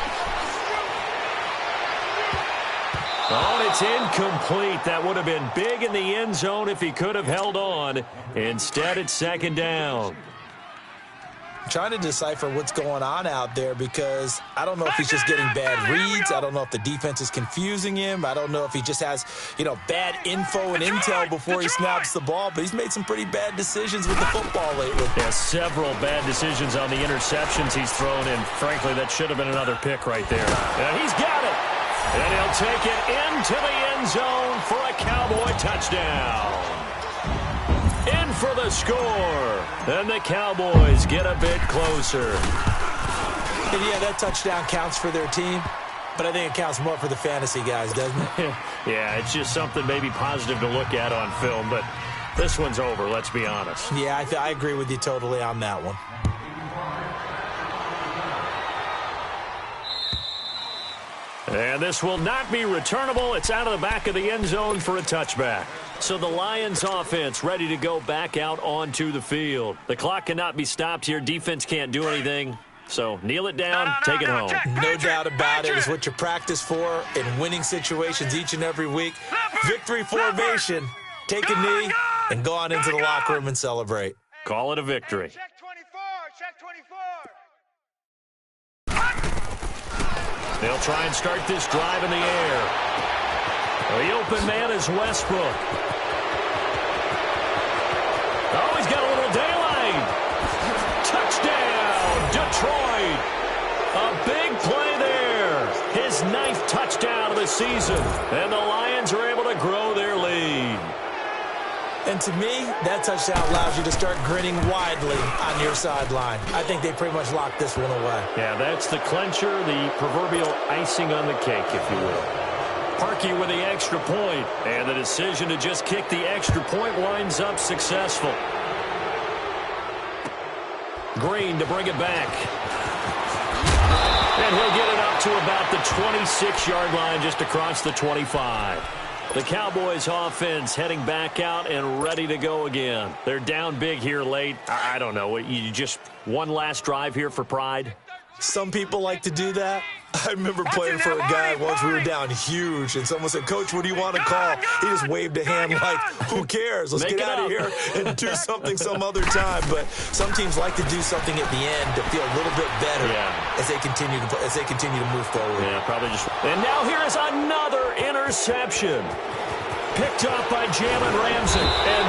Oh, and it's incomplete. That would have been big in the end zone if he could have held on. Instead, it's second down.
I'm trying to decipher what's going on out there because I don't know if he's just getting bad reads. I don't know if the defense is confusing him. I don't know if he just has, bad info and intel before he snaps the ball. But he's made some pretty bad decisions with the football lately.
Yeah, several bad decisions on the interceptions he's thrown in. Frankly, that should have been another pick right there. And he's got it. And he'll take it into the end zone for a Cowboy touchdown. In for the score. And the Cowboys get a bit closer.
And yeah, that touchdown counts for their team, but I think it counts more for the fantasy guys, doesn't it?
Yeah, it's just something maybe positive to look at on film, but this one's over, let's be honest.
Yeah, I agree with you totally on that one.
And this will not be returnable. It's out of the back of the end zone for a touchback. So the Lions offense ready to go back out onto the field. The clock cannot be stopped here. Defense can't do anything. So kneel it down, take it home.
No doubt about it. It's what you practice for in winning situations each and every week. Victory formation. Take a knee and go on into the locker room and celebrate.
Call it a victory.
Check 24, check 24.
They'll try and start this drive in the air. The open man is Westbrook. Oh, he's got a little daylight. Touchdown, Detroit. A big play there. His 9th touchdown of the season. And the Lions are able to grow their lead.
And to me, that touchdown allows you to start grinning widely on your sideline. I think they pretty much locked this one away.
Yeah, that's the clincher, the proverbial icing on the cake, if you will. Parkey with the extra point, and the decision to just kick the extra point winds up successful. Green to bring it back. And he'll get it up to about the 26-yard line, just across the 25. The Cowboys offense heading back out and ready to go again. They're down big here late. I don't know. You just one last drive here for pride?
Some people like to do that. I remember playing for a guy once. We were down huge, and someone said, "Coach, what do you want to call?" He just waved a hand like, who cares? Let's get out of here and do something some other time. But some teams like to do something at the end to feel a little bit better as they continue to move forward.
Yeah, probably just. And now here is another interception. Picked up by Jalen Ramsey. And